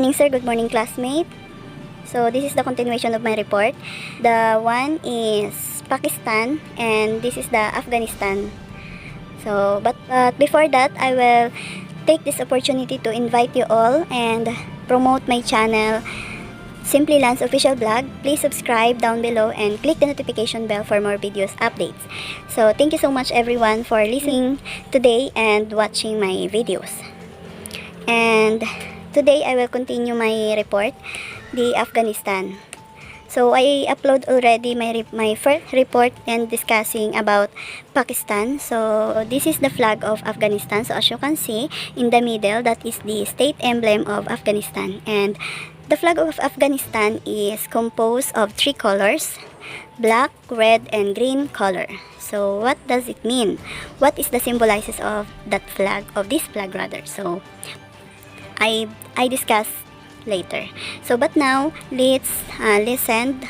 Morning sir, good morning classmate. So this is the continuation of my report. The one is Pakistan and this is the Afghanistan. But before that, I will take this opportunity to invite you all and promote my channel, Simply Lance Official Blog. Please subscribe down below and click the notification bell for more videos updates. So thank you so much everyone for listening today and watching my videos. And today I will continue my report, the Afghanistan. So I upload already my first report and discussing about Pakistan. So this is the flag of Afghanistan. So as you can see in the middle, that is the state emblem of Afghanistan. And the flag of Afghanistan is composed of three colors: black, red, and green color. So what does it mean? What is the symbolizes of that flag, of this flag rather? So I discuss later. But now let's listen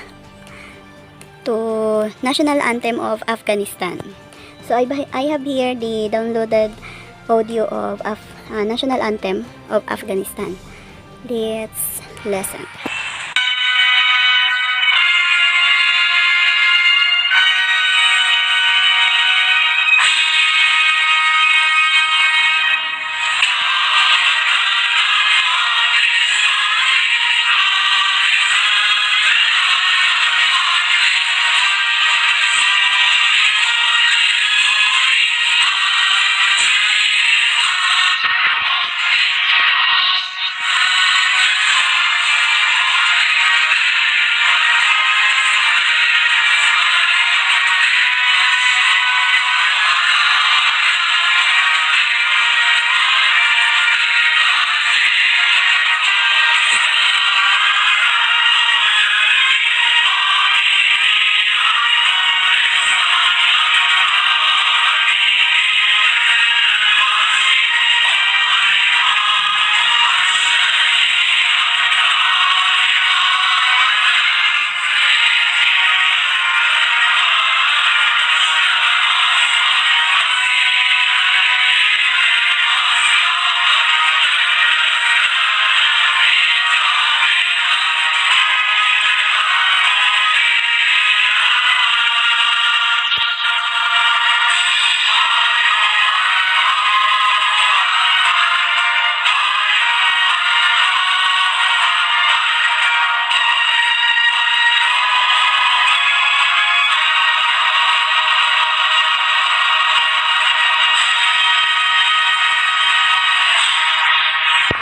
to national anthem of Afghanistan. So I have here the downloaded audio of national anthem of Afghanistan. Let's listen.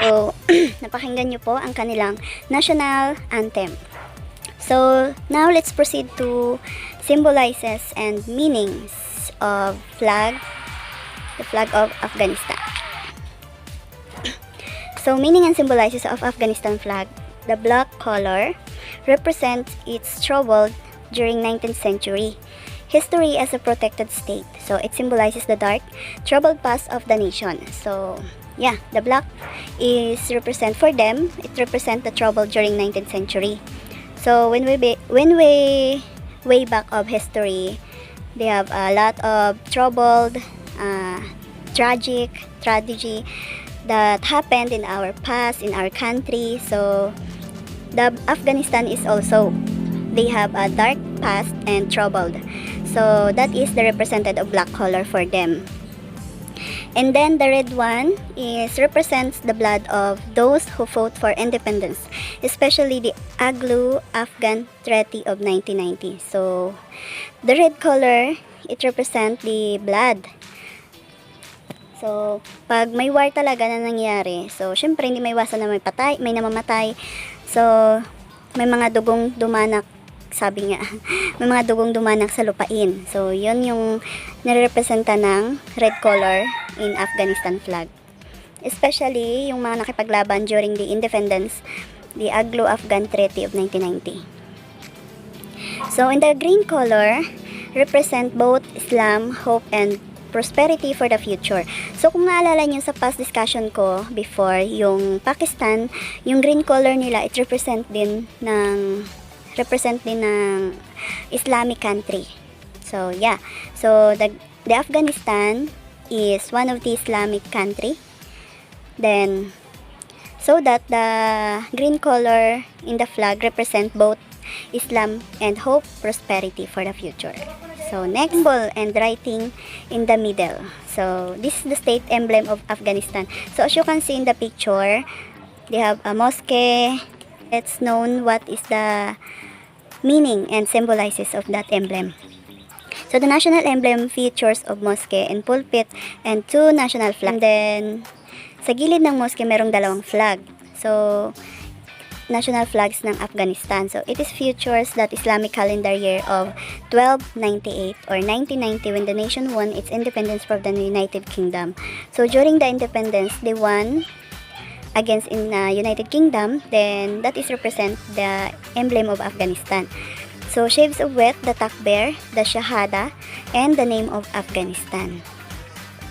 So, napakinggan nyo po ang kanilang national anthem. So, now let's proceed to symbolizes and meanings of the flag of Afghanistan. So, meaning and symbolizes of Afghanistan flag. The black color represents its trouble during 19th century history as a protected state. So, it symbolizes the dark, troubled past of the nation. So, yeah, the black is represent for them. It represent the trouble during 19th century. So when we way back of history, they have a lot of troubled, tragedy that happened in our past, in our country. So the Afghanistan is also, they have a dark past and troubled. So that is the represented of black color for them. And then the red one represents the blood of those who fought for independence, especially the Anglo-Afghan Treaty of 1990. So the red color, it represents the blood. So pag may war talaga na nangyari, so syempre hindi may iwasan na may namamatay. So may mga dugong dumanak, sabi nga, may mga dugong dumanak sa lupain. So, yun yung nirepresenta ng red color in Afghanistan flag. Especially, yung mga nakipaglaban during the independence, the Anglo-Afghan Treaty of 1990. So, in the green color, represent both Islam, hope, and prosperity for the future. So, kung naalala nyo sa past discussion ko before, yung Pakistan, yung green color nila, it represent din ng Islamic country. So yeah, so the Afghanistan is one of the Islamic country. Then so that the green color in the flag represent both Islam and hope, prosperity for the future. So next, symbol and writing in the middle. So this is the state emblem of Afghanistan. So as you can see in the picture, they have a mosque. It's known what is the meaning and symbolizes of that emblem. So the national emblem features of mosque and pulpit and two national flags. And then sa gilid ng mosque merong dalawang flag. So national flags ng Afghanistan. So it is features that Islamic calendar year of 1298 or 1990 when the nation won its independence from the United Kingdom. So during the independence, they won against in United Kingdom, then that is represent the emblem of Afghanistan. So shades of wheat, the takbir, the shahada, and the name of Afghanistan.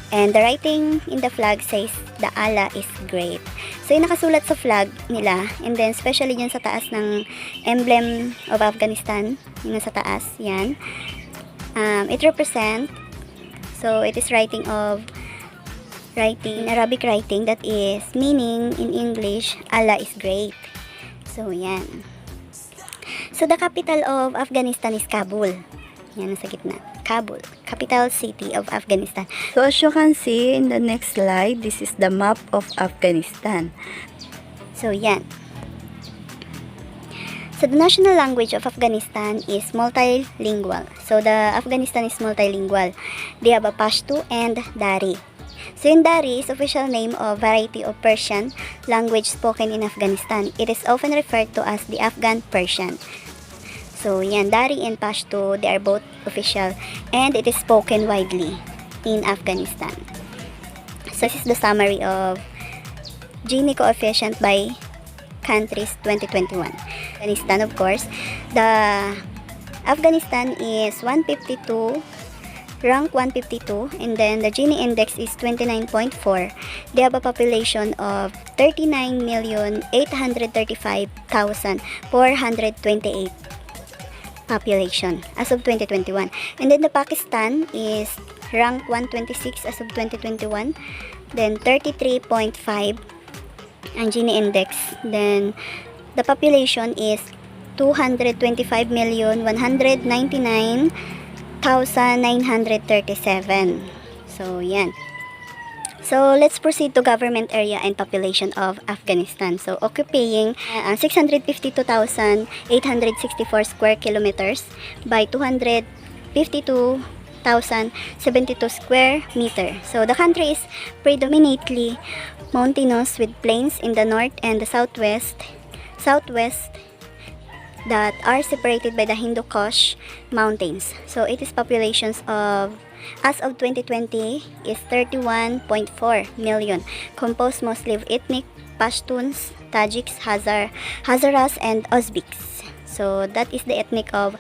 And the writing in the flag says, the Allah is great. So yung nakasulat sa flag nila, and then especially yun sa taas ng emblem of Afghanistan, yung nasa taas, yan. It represent, so it is writing, Arabic writing, that is meaning in English, Allah is great. So yan. So the capital of Afghanistan is Kabul. Yan, nasa gitna. Kabul, capital city of Afghanistan. So as you can see in the next slide, this is the map of Afghanistan. So yan. So the national language of Afghanistan is multilingual. So the Afghanistan is multilingual. They have a Pashto and Dari. So in Dari is official name of variety of Persian language spoken in Afghanistan. It is often referred to as the Afghan Persian. So yan, Dari and Pashto, they are both official and it is spoken widely in Afghanistan. So this is the summary of Gini coefficient by countries 2021. Afghanistan, of course, the Afghanistan is 152, rank 152, and then the Gini index is 29.4. They have a population of 39,835,428 population as of 2021. And then the Pakistan is rank 126 as of 2021. Then 33.5 ang Gini index. Then the population is 225,199,937. So yan. So let's proceed to government area and population of Afghanistan. So occupying 652,864 square kilometers by 252,072 square meter. So the country is predominantly mountainous with plains in the north and the southwest that are separated by the Hindu Kush mountains. So it is populations of as of 2020 is 31.4 million, composed mostly of ethnic Pashtuns, Tajiks, Hazaras, and Uzbeks. So that is the ethnic of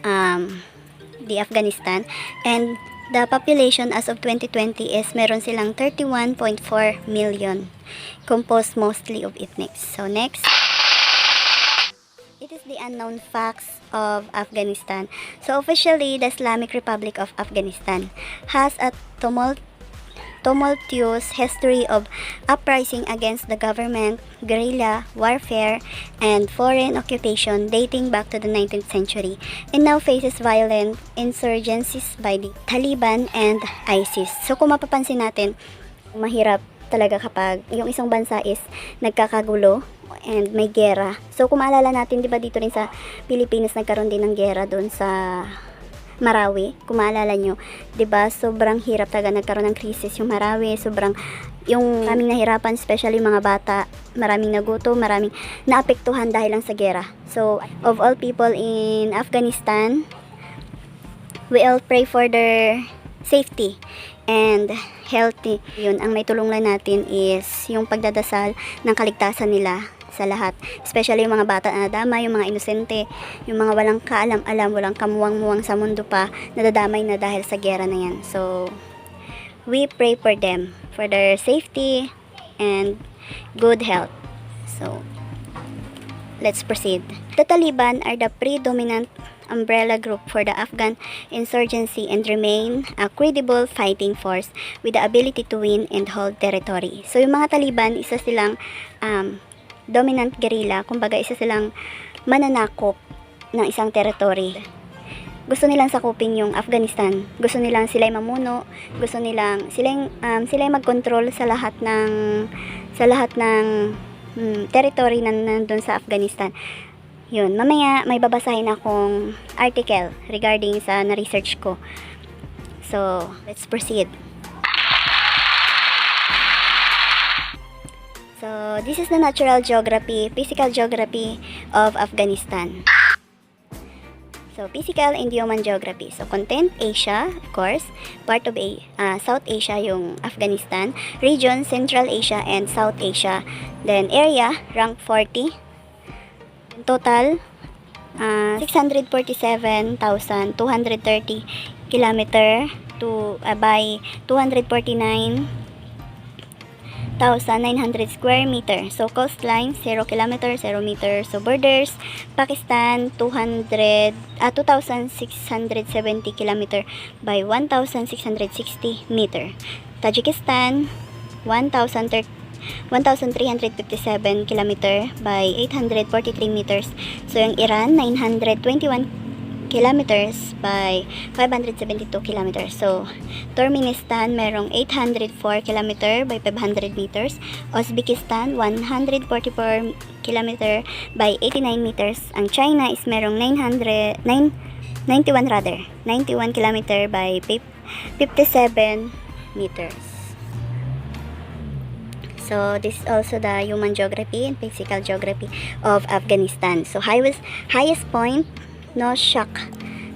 the Afghanistan. And the population as of 2020 is meron silang 31.4 million, composed mostly of ethnics. So next. It is the unknown facts of Afghanistan. So officially, the Islamic Republic of Afghanistan has a tumultuous history of uprising against the government, guerrilla warfare, and foreign occupation dating back to the 19th century, and now faces violent insurgencies by the Taliban and ISIS. So kung mapapansin natin, mahirap talaga kapag yung isang bansa is nagkakagulo and may gera. So kung maalala natin, di ba dito rin sa Pilipinas nagkaroon din ng gera doon sa Marawi. Kung maalala nyo, di ba sobrang hirap talaga, nagkaroon ng krisis yung Marawi. Sobrang yung maraming nahirapan, especially mga bata, maraming naguto, maraming naapektuhan dahil lang sa gera. So of all people in Afghanistan, we all pray for their safety and healthy. Yun, ang may tulungan natin is yung pagdadasal ng kaligtasan nila sa lahat. Especially yung mga bata na nadamay, yung mga inosente, yung mga walang kaalam-alam, walang kamuwang-muwang sa mundo pa, nadadamay na dahil sa gera na yan. So, we pray for them, for their safety and good health. So, let's proceed. The Taliban are the predominant umbrella group for the Afghan insurgency and remain a credible fighting force with the ability to win and hold territory. So yung mga Taliban, isa silang dominant guerrilla, kumbaga isa silang mananakop ng isang territory. Gusto nilang sakupin yung Afghanistan. Gusto nilang sila'y mamuno, gusto nilang sila'y mag-control sa lahat ng territory na nandun sa Afghanistan. Yun, mamaya may babasahin akong article regarding sa na-research ko. So, let's proceed. So, this is the natural geography, physical geography of Afghanistan. So, physical and human geography. So, content, Asia, of course. Part of South Asia, yung Afghanistan. Region, Central Asia and South Asia. Then, area, rank 40. Total, 647,230 kilometer by 249,900 square meter. So, coastline, 0 kilometer, 0 meter. So, borders, Pakistan, 2,670 kilometer by 1,660 meter. Tajikistan, 1,357 kilometer by 843 meters. So, yung Iran, 921 kilometers by 572 kilometers. So, Turkmenistan merong 804 kilometer by 500 meters. Uzbekistan 144 kilometer by 89 meters. Ang China is merong 91 kilometer by 57 meters. So, this is also the human geography and physical geography of Afghanistan. So, highest point, Noshak,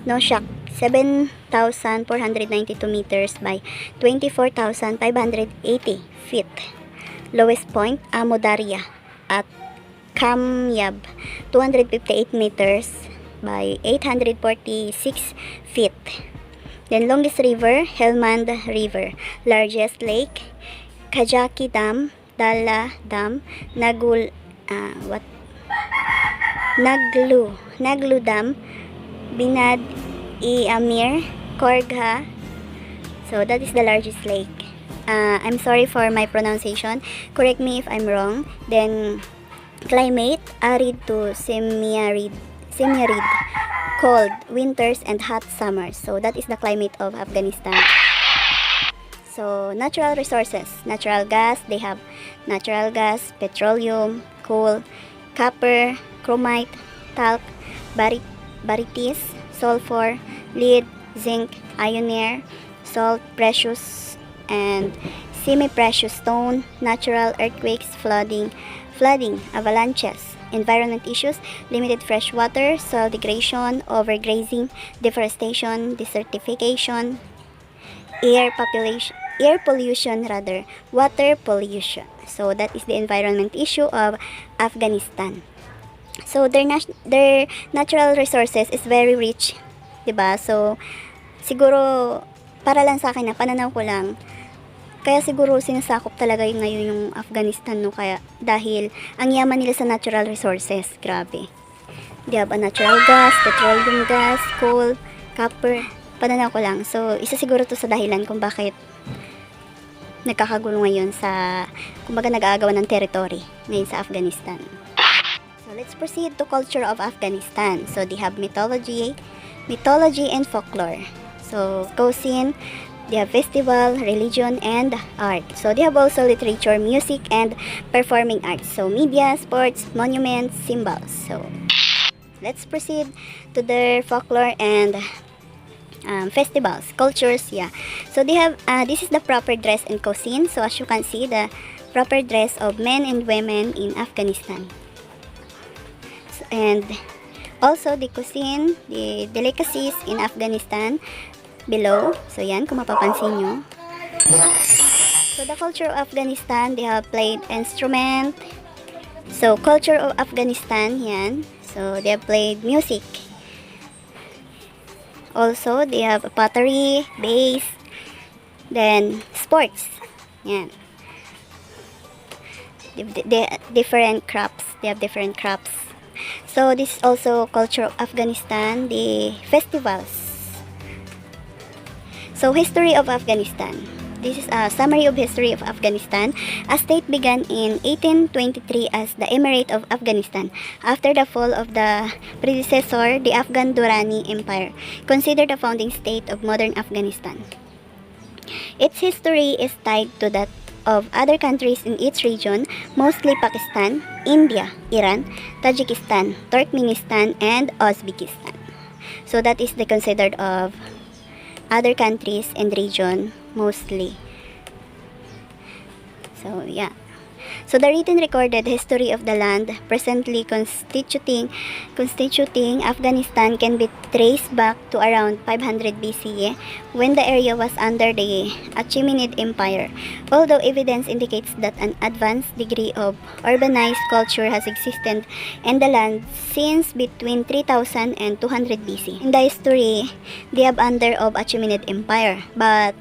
7,492 meters by 24,580 feet. Lowest point, Amudarya at Kamyab, 258 meters by 846 feet. Then, longest river, Helmand River. Largest lake, Kajaki Dam, Dalla Dam, Naglu Dam, Binad I Amir, Korgha. So that is the largest lake. I'm sorry for my pronunciation. Correct me if I'm wrong. Then climate, arid to semi-arid, cold winters and hot summers. So that is the climate of Afghanistan. So, natural resources, natural gas, they have natural gas, petroleum, coal, copper, chromite, talc, barytes, sulfur, lead, zinc, iron ore, salt, precious and semi-precious stone, natural earthquakes, flooding, avalanches, environment issues, limited fresh water, soil degradation, overgrazing, deforestation, desertification, air pollution, water pollution. So that is the environment issue of Afghanistan. So their natural resources is very rich, 'di ba? So siguro para lang sa akin na pananaw ko lang, kaya siguro sinasakop talaga yung ngayon yung Afghanistan, no, kaya dahil ang yaman nila sa natural resources, grabe. They have a natural gas, petroleum gas, coal, copper. Pananaw ko lang. So, isa siguro to sa dahilan kung bakit nagkakagulo ngayon sa, kumbaga nag-aagawan ng territory ngayon sa Afghanistan. So, let's proceed to culture of Afghanistan. So, they have mythology and folklore. So, cuisine, they have festival, religion, and art. So, they have also literature, music, and performing arts. So, media, sports, monuments, symbols. So, let's proceed to their folklore and festivals, cultures, yeah. So they have, this is the proper dress and cuisine. So as you can see, the proper dress of men and women in Afghanistan. So, and also the cuisine, the delicacies in Afghanistan below. So yan, kung mapapansin nyo. So the culture of Afghanistan, they have played instrument. So culture of Afghanistan, yan. So they have played music. Also, they have a pottery, bass, then sports. Yan. Different crops. They have different crops. So this is also culture of Afghanistan, the festivals. So history of Afghanistan. This is a summary of history of Afghanistan. A state began in 1823 as the Emirate of Afghanistan after the fall of the predecessor, the Afghan Durrani Empire, considered the founding state of modern Afghanistan. Its history is tied to that of other countries in its region, mostly Pakistan, India, Iran, Tajikistan, Turkmenistan, and Uzbekistan. So that is the considered of other countries and region mostly. So yeah. So the written recorded history of the land presently constituting Afghanistan can be traced back to around 500 BCE when the area was under the Achaemenid Empire, although evidence indicates that an advanced degree of urbanized culture has existed in the land since between 3000 and 200 BC. In the history, they have under of Achaemenid Empire, but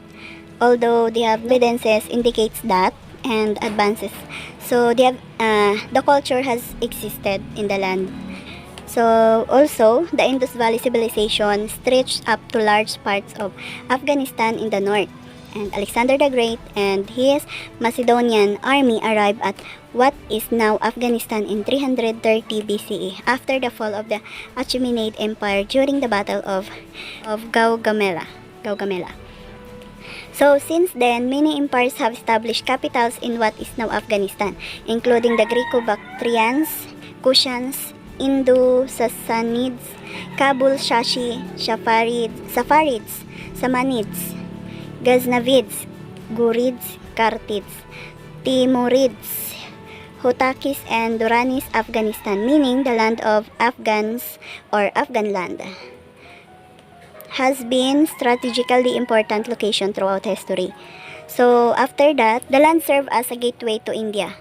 although they have evidences indicates that and advances. So they have, the culture has existed in the land. So also, the Indus Valley civilization stretched up to large parts of Afghanistan in the north. And Alexander the Great and his Macedonian army arrived at what is now Afghanistan in 330 BCE after the fall of the Achaemenid Empire during the Battle of Gaugamela. So since then, many empires have established capitals in what is now Afghanistan, including the Greco-Bactrians, Kushans, Indo-Sassanids, Kabul Shashi, Safarids, Samanids, Ghaznavids, Ghurids, Kartids, Timurids, Hotakis, and Duranis. Afghanistan, meaning the land of Afghans or Afghan land, has been strategically important location throughout history. So after that, the land served as a gateway to India,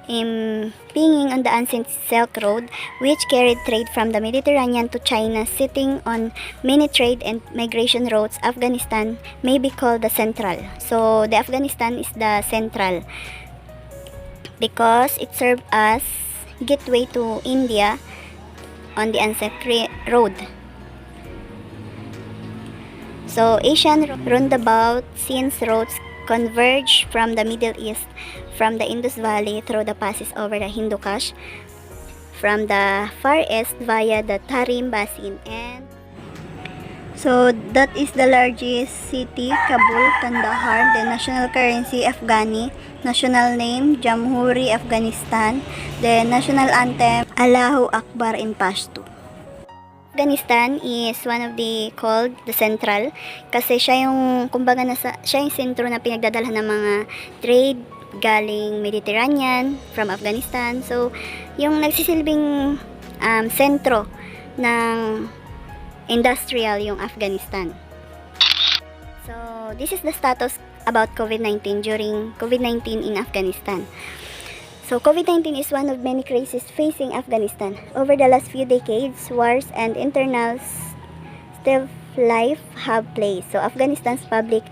being on the ancient Silk Road, which carried trade from the Mediterranean to China. Sitting on many trade and migration routes, Afghanistan may be called the central. So the Afghanistan is the central because it served as gateway to India on the ancient road. So Asian roundabout since roads converge from the Middle East, from the Indus Valley through the passes over the Hindu Kush, from the Far East via the Tarim Basin, and so that is the largest city, Kabul, Kandahar, the national currency, Afghani, national name, Jamhuri Afghanistan, the national anthem, Allahu Akbar in Pashto. Afghanistan is one of the called the central kasi siya yung kumbaga siya yung sentro na pinagdadalhan ng mga trade galing Mediterranean from Afghanistan. So yung nagsisilbing sentro ng industrial yung Afghanistan. So this is the status about COVID-19 during COVID-19 in Afghanistan. So, COVID-19 is one of many crises facing Afghanistan. Over the last few decades, wars and internal still life have placed. So, Afghanistan's public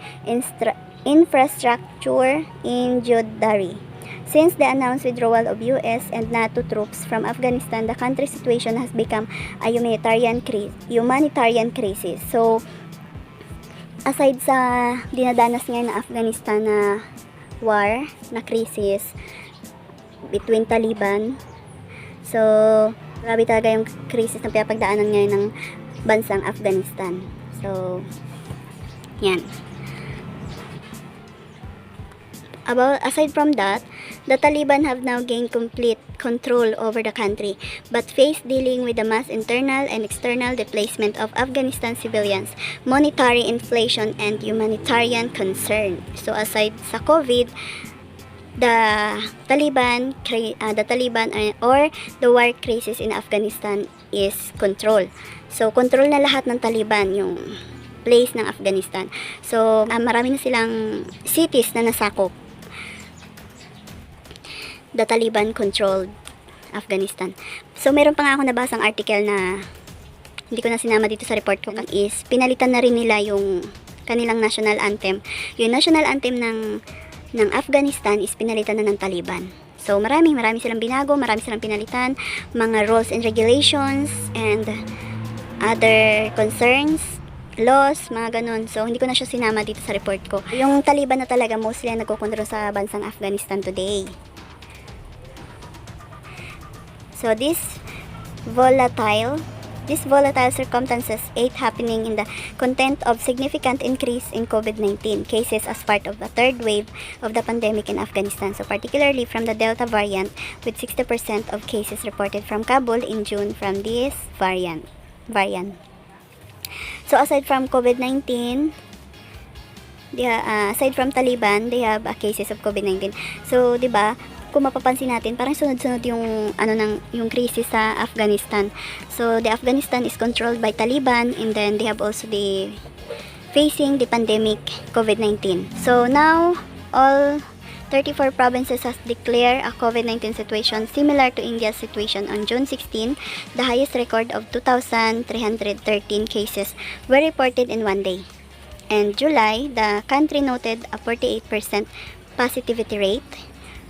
infrastructure in jeopardy. Since the announced withdrawal of US and NATO troops from Afghanistan, the country's situation has become a humanitarian crisis. So, aside sa dinadanas ngayon na Afghanistan na war, na crisis, between Taliban. So, grabe talaga yung krisis na pinapagdaanan ngayon ng bansang Afghanistan. So, yan. Aside from that, the Taliban have now gained complete control over the country, but face dealing with the mass internal and external displacement of Afghanistan civilians, monetary inflation, and humanitarian concern. So, aside sa COVID, the Taliban or the war crisis in Afghanistan is control. So, control na lahat ng Taliban yung place ng Afghanistan. So, marami na silang cities na nasakop. The Taliban controlled Afghanistan. So, meron pa nga ako nabasang article na hindi ko na sinama dito sa report ko, is pinalitan na rin nila yung kanilang national anthem. Yung national anthem ng Afghanistan is pinalitan na ng Taliban. So, marami silang binago, marami silang pinalitan, mga rules and regulations, and other concerns, laws, mga ganun. So, hindi ko na siya sinama dito sa report ko. Yung Taliban na talaga mostly ang nagkokontrol sa bansang Afghanistan today. So, These volatile circumstances ate happening in the content of significant increase in COVID-19 cases as part of the third wave of the pandemic in Afghanistan. So particularly from the Delta variant, with 60% of cases reported from Kabul in June from this variant. So aside from COVID-19, aside from Taliban, they have cases of COVID-19. So, 'di ba? Kung mapapansin natin, parang sunod-sunod yung yung crisis sa Afghanistan. So, the Afghanistan is controlled by Taliban, and then they have also facing the pandemic COVID-19. So, now all 34 provinces has declared a COVID-19 situation similar to India's situation on June 16. The highest record of 2,313 cases were reported in one day. And July, the country noted a 48% positivity rate.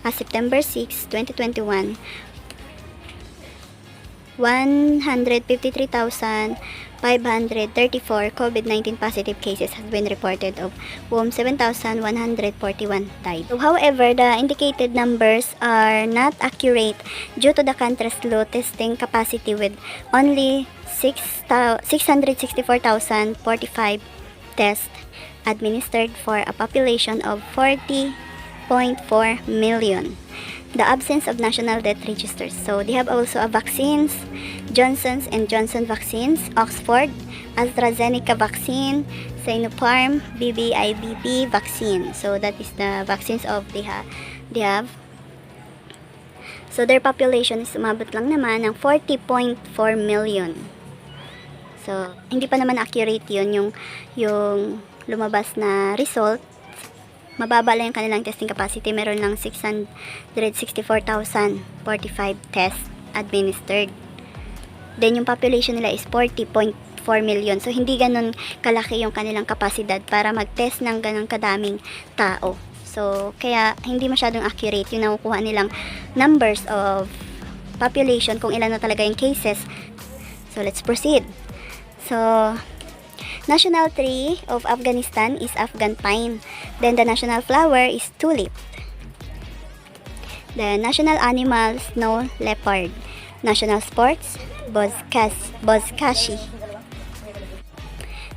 As September 6, 2021, 153,534 COVID-19 positive cases have been reported, of whom 7,141 died. So, however, the indicated numbers are not accurate due to the country's low testing capacity, with only 664,045 tests administered for a population of 40.4 million. The absence of national death registers. So they have also a vaccines, Johnson & Johnson vaccines, Oxford, AstraZeneca vaccine, Sinopharm, BBIBP vaccine. So that is the vaccines of they have. So their population is umabot lang naman ng 40.4 million. So hindi pa naman accurate yun, yung lumabas na result. Mababa lang yung kanilang testing capacity. Meron lang 664,045 tests administered. Then yung population nila is 40.4 million. So hindi ganun kalaki yung kanilang kapasidad para mag-test ng ganun kadaming tao. So kaya hindi masyadong accurate yung nakukuha nilang numbers of population, kung ilan na talaga yung cases. So let's proceed. So national tree of Afghanistan is Afghan pine. Then the national flower is tulip. The national animal, snow leopard. National sports, bozkashi.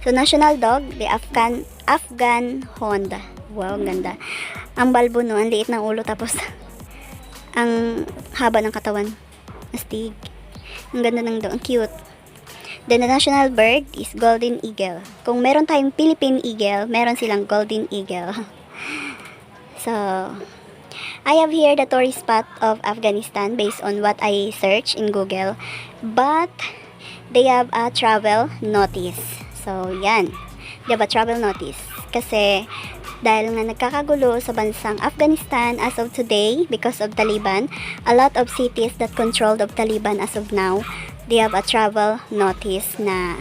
So national dog, the Afghan Hound. Wow, ang ganda. Ang balbo, no, ang liit ng ulo, tapos ang haba ng katawan. Astig. Ang ganda ng dog, ang cute. Then the national bird is golden eagle. Kung meron tayong Philippine eagle, meron silang golden eagle. So, I have here the tourist spot of Afghanistan based on what I search in Google. But they have a travel notice. So, yan. They have a travel notice. Kasi dahil nga nagkakagulo sa bansang Afghanistan as of today because of Taliban, a lot of cities that controlled of Taliban as of now, they have a travel notice na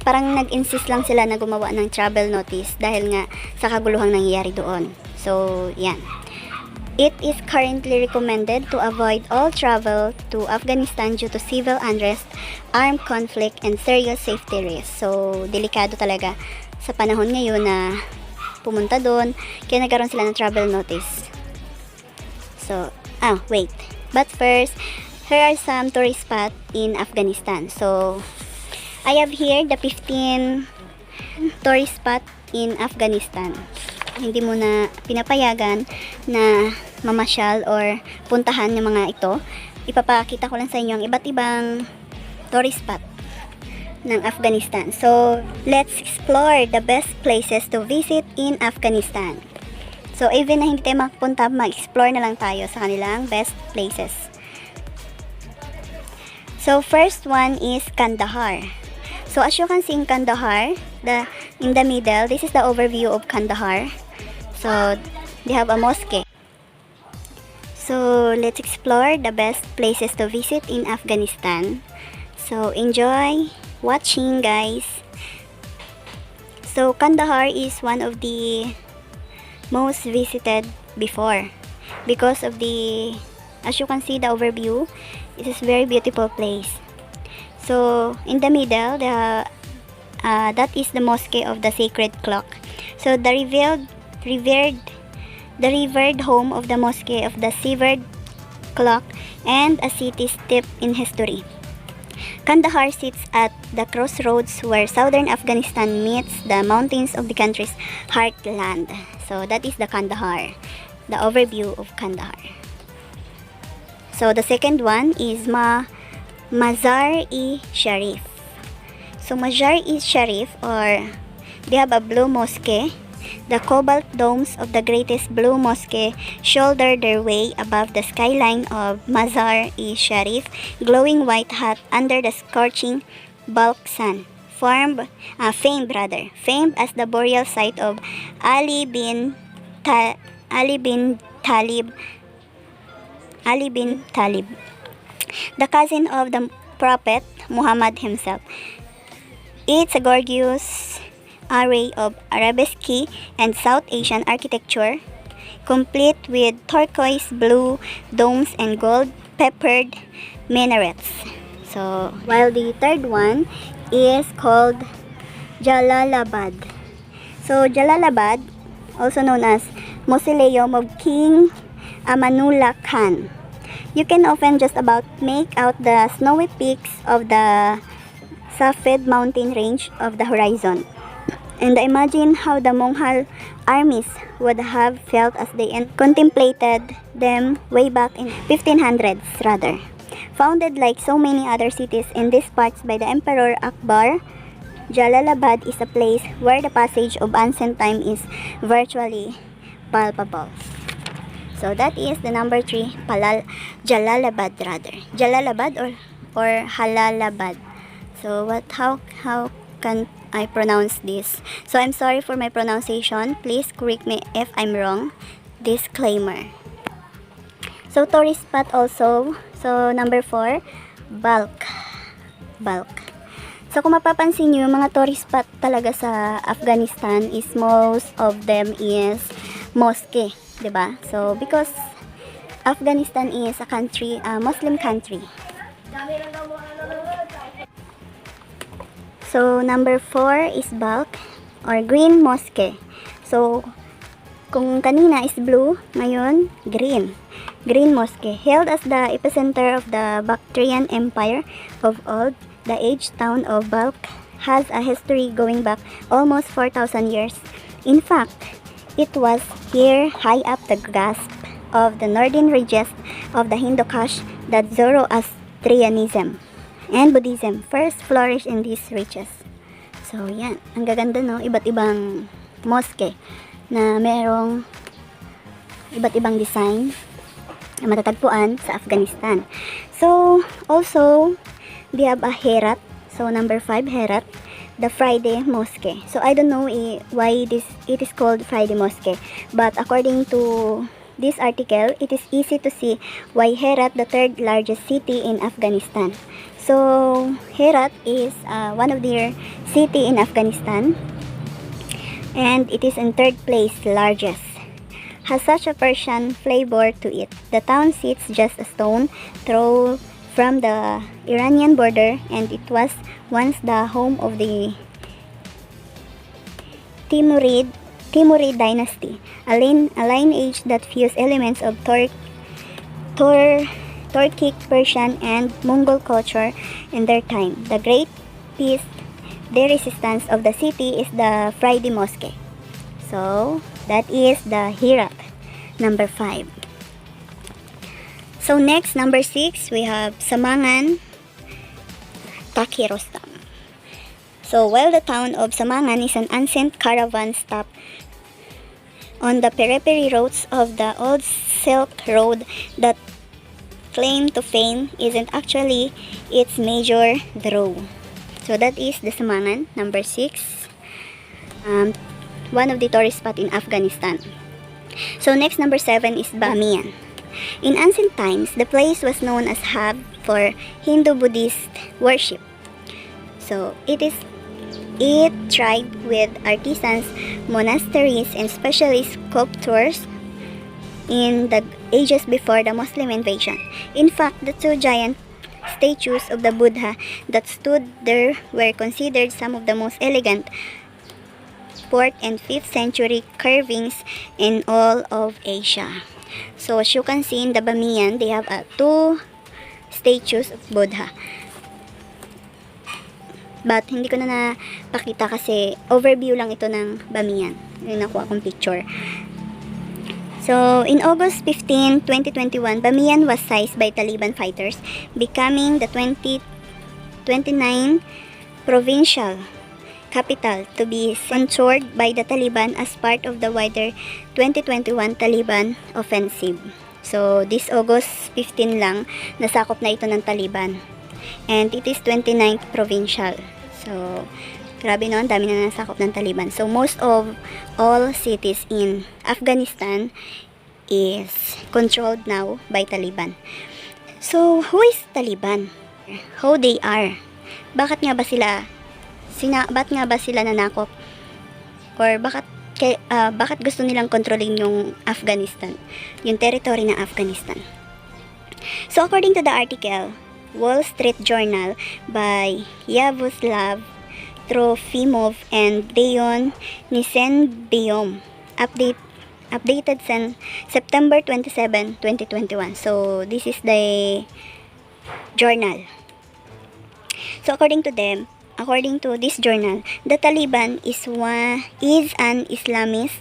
parang nag-insist lang sila na gumawa ng travel notice dahil nga sa kaguluhang nangyayari doon. So, yan. It is currently recommended to avoid all travel to Afghanistan due to civil unrest, armed conflict, and serious safety risks. So, delikado talaga sa panahon ngayon na pumunta doon, kaya nagkaroon sila ng travel notice. So, wait. But first, here are some tourist spots in Afghanistan. So, I have here the 15 tourist spots in Afghanistan. Hindi mo na pinapayagan na mamasyal or puntahan yung mga ito. Ipapakita ko lang sa inyo ang iba't ibang tourist spot ng Afghanistan. So, let's explore the best places to visit in Afghanistan. So, even na hindi tayo makapunta, mag-explore na lang tayo sa kanilang best places. So, first one is Kandahar. So, as you can see in Kandahar, in the middle, this is the overview of Kandahar. So, they have a mosque. So, let's explore the best places to visit in Afghanistan. So, enjoy watching, guys. So, Kandahar is one of the most visited before. because of the, as you can see, the overview, it is very beautiful place. So in the middle, that is the mosque of the sacred clock. So the revered home of the mosque of the severed clock and a city steeped in history. Kandahar sits at the crossroads where southern Afghanistan meets the mountains of the country's heartland. So that is the Kandahar, the overview of Kandahar. So the second one is Mazar-e-Sharif. So Mazar-e-Sharif, or they have a blue mosque. The cobalt domes of the greatest blue mosque shoulder their way above the skyline of Mazar-e-Sharif, glowing white hot under the scorching Balkh sun. Famed as the burial site of Ali bin Talib, the cousin of the Prophet Muhammad himself. It's a gorgeous array of arabesque and South Asian architecture, complete with turquoise blue domes and gold peppered minarets. So, while the third one is called Jalalabad. So, Jalalabad, also known as Mausoleum of King Amanullah Khan. You can often just about make out the snowy peaks of the Safed mountain range of the horizon. And imagine how the Mughal armies would have felt as they contemplated them way back in 1500s rather. Founded like so many other cities in these parts by the Emperor Akbar, Jalalabad is a place where the passage of ancient time is virtually palpable. So that is the number 3, Jalalabad rather. Jalalabad or Halalabad. So how can I pronounce this? So I'm sorry for my pronunciation. Please correct me if I'm wrong. Disclaimer. So tourist spot also. So number 4, Balkh. So kung mapapansin nyo, yung mga tourist spot talaga sa Afghanistan is most of them is mosque, 'di ba? So because Afghanistan is a country, a Muslim country. So number 4 is Balkh or Green Mosque. So kung kanina is blue, ngayon green. Green Mosque, held as the epicenter of the Bactrian Empire of old, the aged town of Balkh has a history going back almost 4,000 years. In fact, it was here high up the grasp of the northern reaches of the Hindu-Kush that Zoroastrianism and Buddhism first flourished in these reaches. So yan, ang gaganda no, iba't ibang mosque na merong iba't ibang design na matatagpuan sa Afghanistan. So also they have a Herat. So number 5, Herat, the Friday Mosque. So I don't know why it is called Friday Mosque, but according to this article, it is easy to see why Herat, the third largest city in Afghanistan. So Herat is one of their city in Afghanistan, and it is in third place largest. Has such a Persian flavor to it. The town sits just a stone throw from the Iranian border, and it was once the home of the Timurid dynasty, a lineage that fused elements of Turkic, Persian, and Mongol culture in their time. The great piece de resistance of the city is the Friday Mosque. So that is the Herat, number 5. So next, number 6, we have Samangan, Taki Rostam. So while the town of Samangan is an ancient caravan stop on the periphery roads of the old Silk Road that claim to fame, isn't actually its major draw. So that is the Samangan, number 6. One of the tourist spot in Afghanistan. So next, number 7 is Bamiyan. In ancient times, the place was known as hub for Hindu-Buddhist worship. So it thrived with artisans, monasteries, and specialist sculptors in the ages before the Muslim invasion. In fact, the two giant statues of the Buddha that stood there were considered some of the most elegant 4th and 5th century carvings in all of Asia. So as you can see in the Bamiyan, they have two statues of Buddha. But hindi ko na napakita kasi overview lang ito ng Bamiyan. Yung nakuha kong picture. So, in August 15, 2021, Bamiyan was seized by Taliban fighters, becoming the 29th provincial capital to be censored by the Taliban as part of the wider 2021 Taliban offensive. So, this August 15 lang, nasakop na ito ng Taliban. And it is 29th provincial. So, grabe no, ang dami na nasakop ng Taliban. So, most of all cities in Afghanistan is controlled now by Taliban. So, who is Taliban? Who they are? Bakit nga ba sila nanakop? Or bakit gusto nilang kontrolin yung Afghanistan? Yung territory ng Afghanistan. So, according to the article, Wall Street Journal by Yavuslav Trofimov and Deon Nisenbiom, updated since September 27, 2021. So, this is the journal. So, according to this journal, the Taliban is an Islamist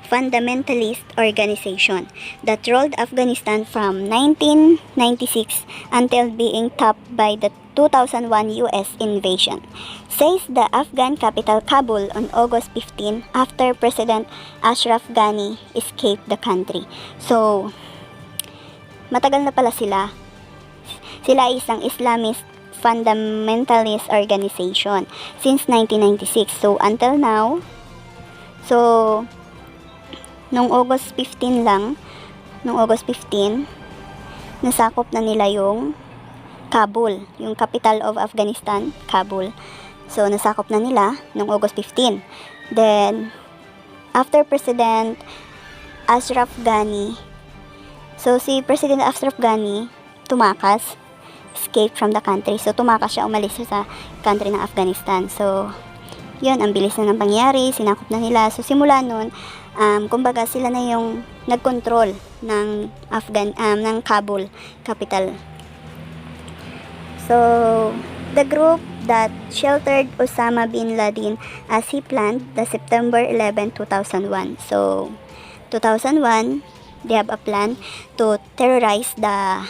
fundamentalist organization that ruled Afghanistan from 1996 until being topped by the 2001 U.S. invasion, says the Afghan capital Kabul on August 15 after President Ashraf Ghani escaped the country. So, matagal na pala sila. Sila ay isang Islamist fundamentalist organization since 1996. So, until now, nung August 15, nasakop na nila yung Kabul, yung capital of Afghanistan, Kabul. So, nasakop na nila nung August 15. Then, after President Ashraf Ghani, so si President Ashraf Ghani tumakas, escape from the country. So, tumakas siya, umalis siya sa country ng Afghanistan. So, yun, ang bilis na ng pangyari, sinakop na nila. So, simula nun, kumbaga sila na yung nagkontrol ng ng Kabul capital. So, the group that sheltered Osama bin Laden as he planned the September 11, 2001. So, 2001, they have a plan to terrorize the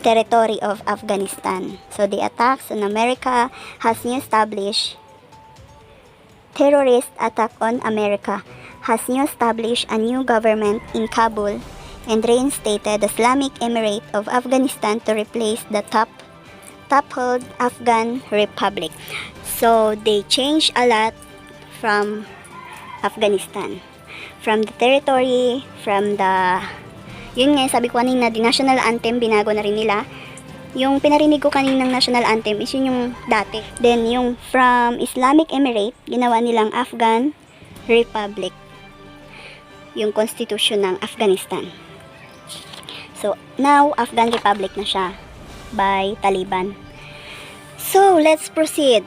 territory of Afghanistan. So, the attacks on America has new established terrorist attack on America has new established a new government in Kabul and reinstated the Islamic Emirate of Afghanistan to replace the toppled Afghan Republic. So, they changed a lot from Afghanistan. From the territory, from the... Yun nga, sabi ko kanina, the national anthem, binago na rin nila. Yung pinarinig ko kaninang national anthem is yun yung dati. Then, yung from Islamic Emirate, ginawa nilang Afghan Republic. Yung constitution ng Afghanistan. So, now, Afghan Republic na siya by Taliban. So, let's proceed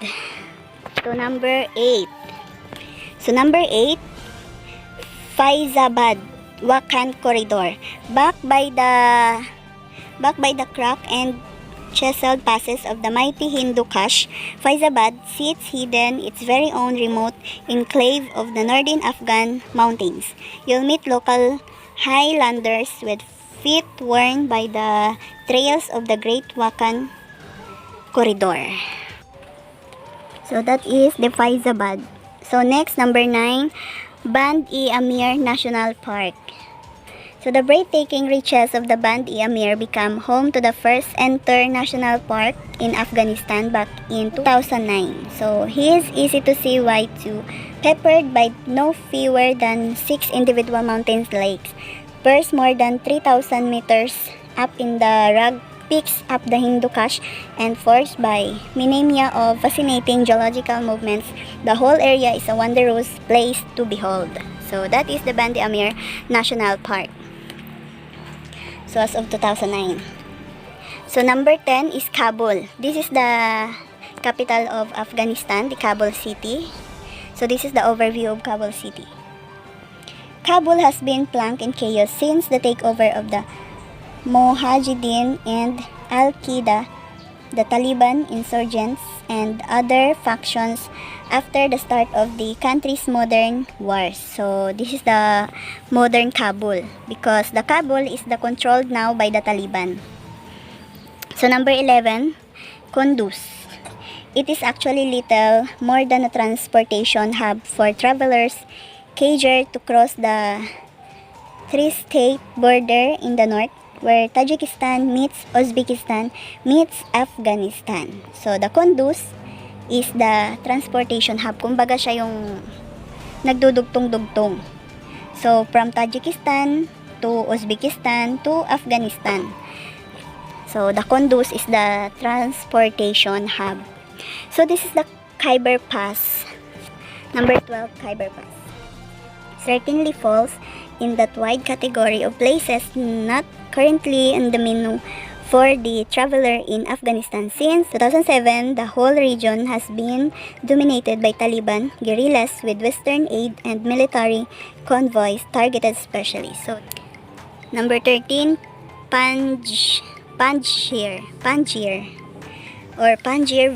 to number 8. So, number 8, Faizabad Wakhan Corridor. Backed by the crack and chiseled passes of the mighty Hindu Kush, Faizabad sits hidden its very own remote enclave of the northern Afghan mountains. You'll meet local highlanders with feet worn by the trails of the Great Wakhan Corridor. So that is the Faizabad. So next, number 9, Band-e-Amir National Park. So the breathtaking riches of the Band-e-Amir became home to the first Enter National Park in Afghanistan back in 2009. So he is easy to see why too, peppered by no fewer than 6 individual mountain lakes, perched more than 3,000 meters up in the rugged peaks up the Hindu Kush, and forged by millennia of fascinating geological movements. The whole area is a wondrous place to behold. So that is the Bandi Amir National Park. So as of 2009. So number 10 is Kabul. This is the capital of Afghanistan, the Kabul city. So this is the overview of Kabul city. Kabul has been plunged in chaos since the takeover of the Mujahideen and Al-Qaeda, the Taliban insurgents, and other factions after the start of the country's modern wars. So this is the modern Kabul because the Kabul is controlled now by the Taliban. So number 11, Kunduz. It is actually little more than a transportation hub for travelers catered to cross the three-state border in the north where Tajikistan meets Uzbekistan meets Afghanistan. So the Kunduz is the transportation hub. Kumbaga siya yung nagdudugtong-dugtong. So from Tajikistan to Uzbekistan to Afghanistan. So the Kunduz is the transportation hub. So this is the Khyber Pass. Number 12, Khyber Pass. Certainly falls in that wide category of places not currently on the menu for the traveler in Afghanistan. Since 2007, the whole region has been dominated by Taliban guerrillas with Western aid and military convoys targeted specially. So, number 13, Panjshir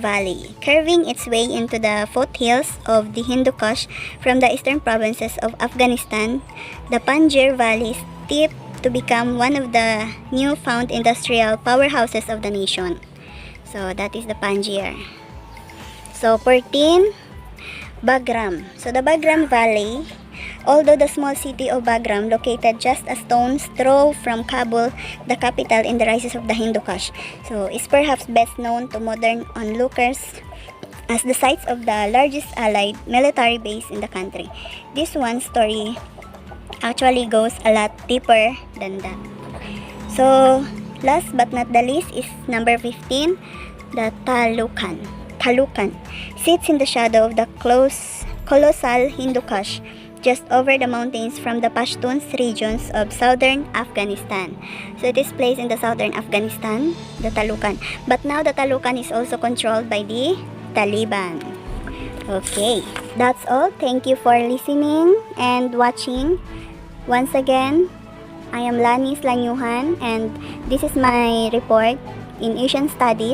Valley, curving its way into the foothills of the Hindu Kush from the eastern provinces of Afghanistan. The Panjshir Valley is tipped to become one of the newfound industrial powerhouses of the nation. So that is the Panjshir. So 14, Bagram. So the Bagram Valley, although the small city of Bagram, located just a stone's throw from Kabul, the capital in the rises of the Hindu Kush, so is perhaps best known to modern onlookers as the sites of the largest allied military base in the country. This one story actually goes a lot deeper than that. So last but not the least is number 15, the Talukan. Talukan sits in the shadow of the colossal Hindu Kush, just over the mountains from the Pashtuns regions of southern Afghanistan. So it is placed in the southern Afghanistan, the Talukan. But now the Talukan is also controlled by the Taliban. Okay, that's all. Thank you for listening and watching. Once again, I am Lani Slanyuhan and this is my report in Asian Studies.